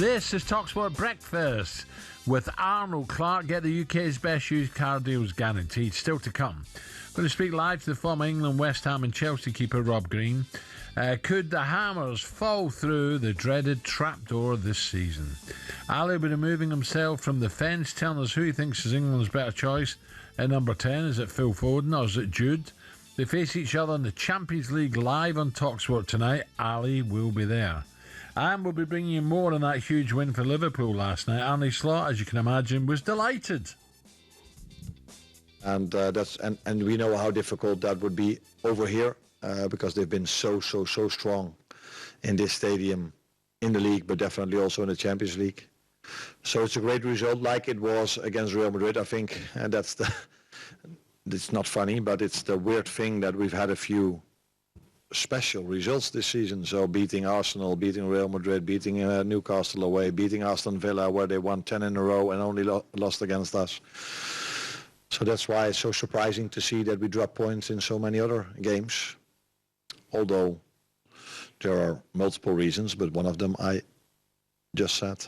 This is talkSPORT Breakfast with Arnold Clark. Get the UK's best used car deals guaranteed. Still to come. Going to speak live to the former England, West Ham and Chelsea keeper Rob Green. Could the Hammers fall through the dreaded trapdoor this season? Ali will be removing himself from the fence, telling us who he thinks is England's better choice at number 10. Is it Phil Foden or is it Jude? They face each other in the Champions League live on talkSPORT tonight. Ali will be there. And we'll be bringing you more on that huge win for Liverpool last night. Arne Slot, as you can imagine, was delighted. And we know how difficult that would be over here because they've been so strong in this stadium, in the league, but definitely also in the Champions League. So it's a great result, like it was against Real Madrid, I think. And it's not funny, but it's the weird thing that we've had a few special results this season. So beating Arsenal, beating Real Madrid, beating Newcastle away, beating Aston Villa where they won 10 in a row and only lost against us. So that's why it's so surprising to see that we drop points in so many other games. Although there are multiple reasons, but one of them I just said.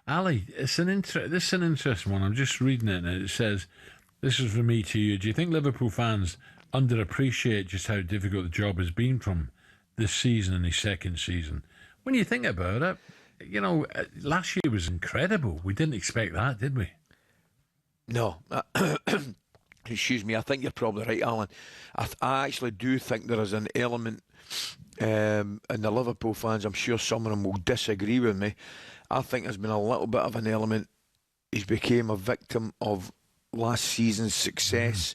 Ali, this is an interesting one. I'm just reading it and it says, this is from me to you. Do you think Liverpool fans underappreciate just how difficult the job has been from this season and his second season? When you think about it, you know, last year was incredible. We didn't expect that, did we? No. Excuse me, I think you're probably right, Alan. I actually do think there is an element in the Liverpool fans, I'm sure some of them will disagree with me. I think there's been a little bit of an element. He's became a victim of last season's success.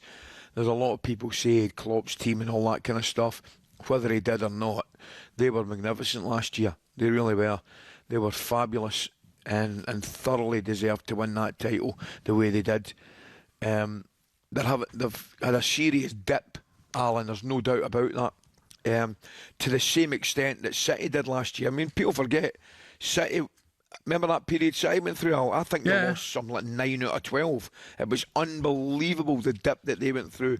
There's a lot of people say Klopp's team and all that kind of stuff. Whether he did or not, they were magnificent last year. They really were. They were fabulous and thoroughly deserved to win that title the way they did. They've had a serious dip, Alan, there's no doubt about that. To the same extent that City did last year. I mean, people forget, City... Remember that period City went through? I think they lost something like 9 out of 12. It was unbelievable, the dip that they went through.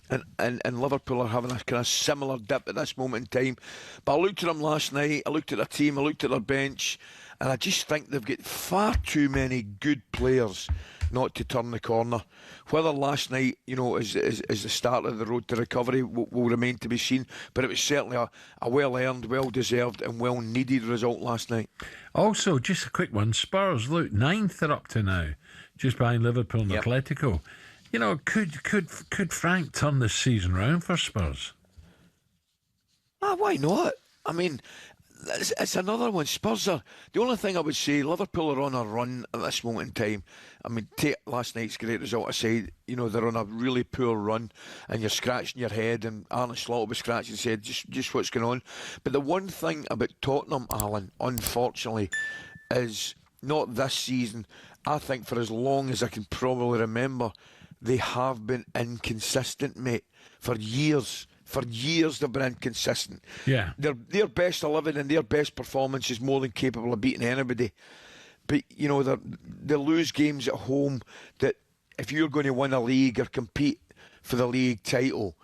And Liverpool are having a kind of similar dip at this moment in time. But I looked at them last night, I looked at their team, I looked at their bench, and I just think they've got far too many good players not to turn the corner. Whether last night, you know, is the start of the road to recovery will remain to be seen, but it was certainly a well-earned, well-deserved and well-needed result last night. Also, just a quick one, Spurs, look, 9th they're up to now, just behind Liverpool and Atletico. You know, could Frank turn this season round for Spurs? Why not? I mean, it's another one. Spurs are... The only thing I would say, Liverpool are on a run at this moment in time. I mean, take last night's great result aside, you know, they're on a really poor run and you're scratching your head, and Arne Slot will be scratching his head, just what's going on. But the one thing about Tottenham, Alan, unfortunately, is not this season. I think for as long as I can probably remember, they have been inconsistent, mate, for years. For years they've been inconsistent. Yeah. Their best 11 and their best performance is more than capable of beating anybody. But, you know, they lose games at home that if you're going to win a league or compete for the league title,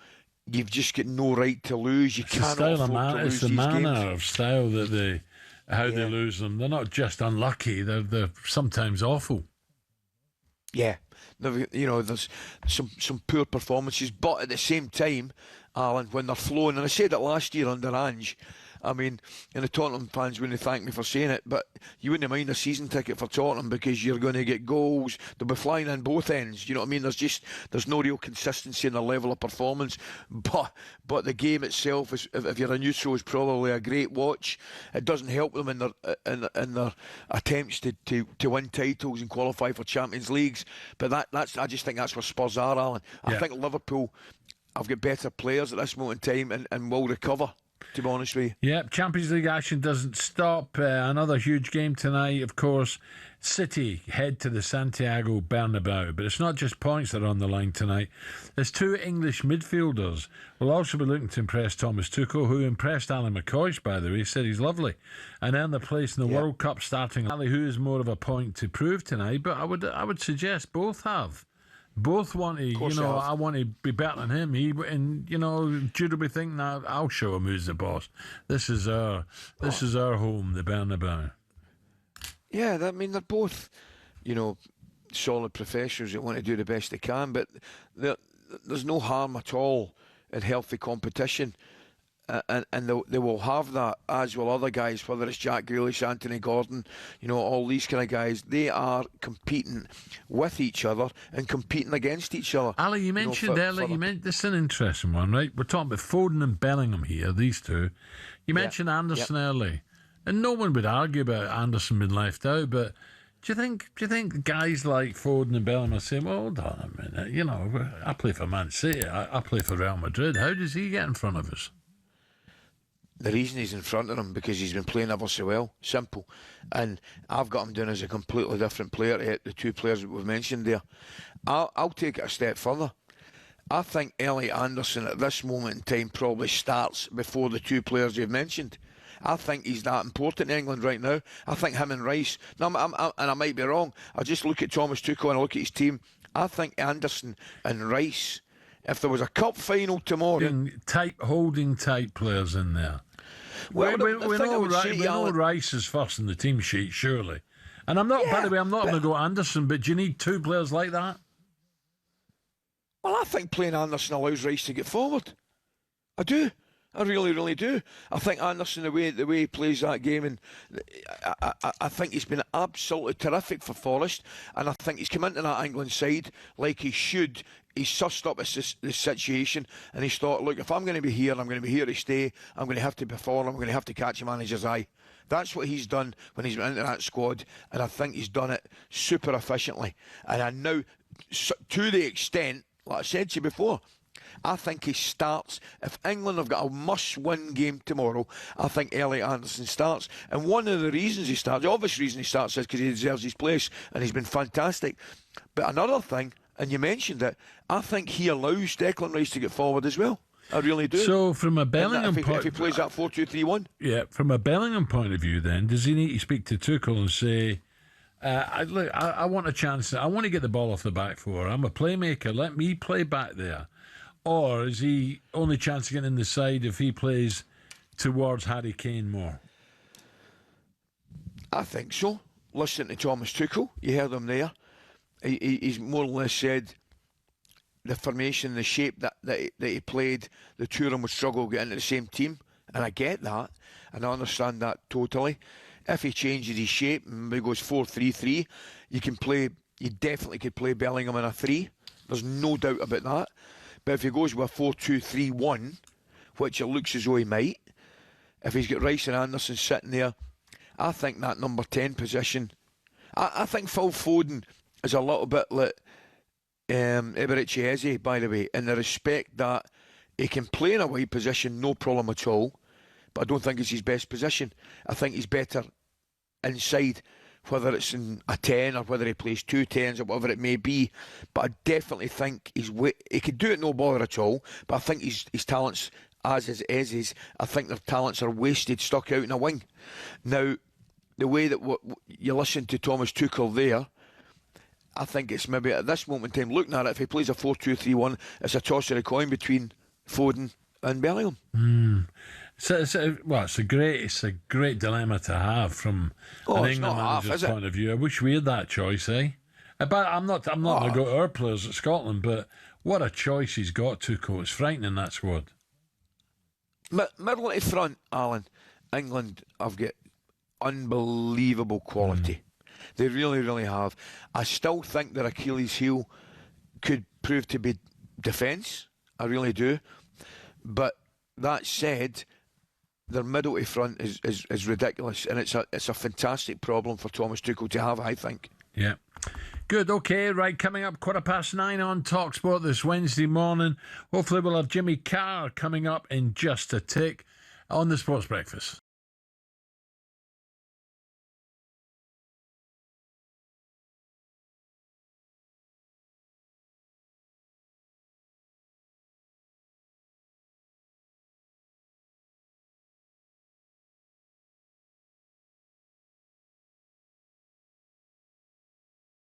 you've just got no right to lose. You cannot afford to lose these games. It's the manner of style that they lose them. They're not just unlucky, they're sometimes awful. Yeah. You know, there's some poor performances, but at the same time, Alan, when they're flowing, and I said it last year under Ange, I mean, and the Tottenham fans wouldn't thank me for saying it, but you wouldn't mind a season ticket for Tottenham because you're going to get goals. They'll be flying in both ends. You know what I mean? There's no real consistency in the level of performance. But the game itself, is, if you're a neutral, is probably a great watch. It doesn't help them in their attempts to win titles and qualify for Champions Leagues. But I just think that's where Spurs are, Alan. I think Liverpool have got better players at this moment in time and will recover, to be honest with you. Yep, Champions League action doesn't stop. Another huge game tonight, of course. City head to the Santiago Bernabeu, but it's not just points that are on the line tonight. There's 2 English midfielders. We'll also be looking to impress Thomas Tuchel, who impressed Alan McCoist, by the way. He said he's lovely, and earned the place in the World Cup starting. Ali, who is more of a point to prove tonight, but I would suggest both have. Both want to, you know, I want to be better than him. And, you know, Jude will be thinking, I'll show him who's the boss. This is our home, the Bernabeu. Yeah, I mean, they're both, solid professionals that want to do the best they can, but there's no harm at all in healthy competition. And they will have that, as will other guys, whether it's Jack Grealish, Anthony Gordon, all these kind of guys. They are competing with each other and competing against each other. Ali, you mentioned earlier, this is an interesting one, right? We're talking about Foden and Bellingham here, these two. You mentioned Anderson early, and no one would argue about Anderson being left out, but do you think guys like Foden and Bellingham are saying, well, hold on a minute, I play for Man City, I play for Real Madrid, how does he get in front of us? The reason he's in front of him because he's been playing ever so well. Simple. And I've got him down as a completely different player to the two players that we've mentioned there. I'll take it a step further. I think Elliot Anderson at this moment in time probably starts before the two players you've mentioned. I think he's that important in England right now. I think him and Rice, and I might be wrong, I just look at Thomas Tuchel and I look at his team. I think Anderson and Rice, if there was a cup final tomorrow... Holding type players in there. Well, we know Rice is first in the team sheet, surely. And I'm not, by the way, I'm not going to go Anderson, but do you need two players like that? Well, I think playing Anderson allows Rice to get forward. I do. I really, really do. I think Anderson, the way he plays that game, and I think he's been absolutely terrific for Forest, and I think he's come into that England side like he should. He's sussed up the situation, and he's thought, look, if I'm going to be here, I'm going to be here to stay, I'm going to have to perform, I'm going to have to catch a manager's eye. That's what he's done when he's been into that squad, and I think he's done it super efficiently. And I now, to the extent, like I said to you before, I think he starts. If England have got a must-win game tomorrow, I think Elliot Anderson starts. And one of the reasons he starts, the obvious reason he starts, is because he deserves his place, and he's been fantastic. But another thing, and you mentioned it, I think he allows Declan Rice to get forward as well. I really do. So from a Bellingham point, if he plays that 4-2-3-1, yeah, from a Bellingham point of view, then does he need to speak to Tuchel and say, I want a chance. I want to get the ball off the back four. I'm a playmaker. Let me play back there. Or is he only chance of getting in the side if he plays towards Harry Kane more? I think so. Listen to Thomas Tuchel. You heard him there. He's more or less said the formation, the shape that he played, the two of them would struggle to get into the same team. And I get that. And I understand that totally. If he changes his shape and he goes 4-3-3, you definitely could play Bellingham in a 3. There's no doubt about that. But if he goes with a 4-2-3-1, which it looks as though he might, if he's got Rice and Anderson sitting there, I think that number 10 position, I think Phil Foden is a little bit like Eberechi Eze, by the way, in the respect that he can play in a wide position, no problem at all, but I don't think it's his best position. I think he's better inside, whether it's in a 10 or whether he plays 2 10s or whatever it may be. But I definitely think he could do it no bother at all, but I think his talents, as is Eze's, I think their talents are wasted, stuck out in a wing. Now, the way that you listen to Thomas Tuchel there, I think it's maybe at this moment in time, looking at it, if he plays a 4-2-3-1, it's a toss of the coin between Foden and Bellingham. So it's a great dilemma to have from an England manager's point of view. I wish we had that choice, eh? But I'm not going to go to our players at Scotland, but what a choice he's got, Tuchel. It's frightening, that squad. Middle to front, Alan, England have got unbelievable quality. They really, really have. I still think their Achilles heel could prove to be defence. I really do. But that said, their middle to front is ridiculous, and it's a fantastic problem for Thomas Tuchel to have, I think. Yeah. Good, okay, right, coming up 9:15 on talkSPORT this Wednesday morning. Hopefully we'll have Jimmy Carr coming up in just a tick on the Sports Breakfast.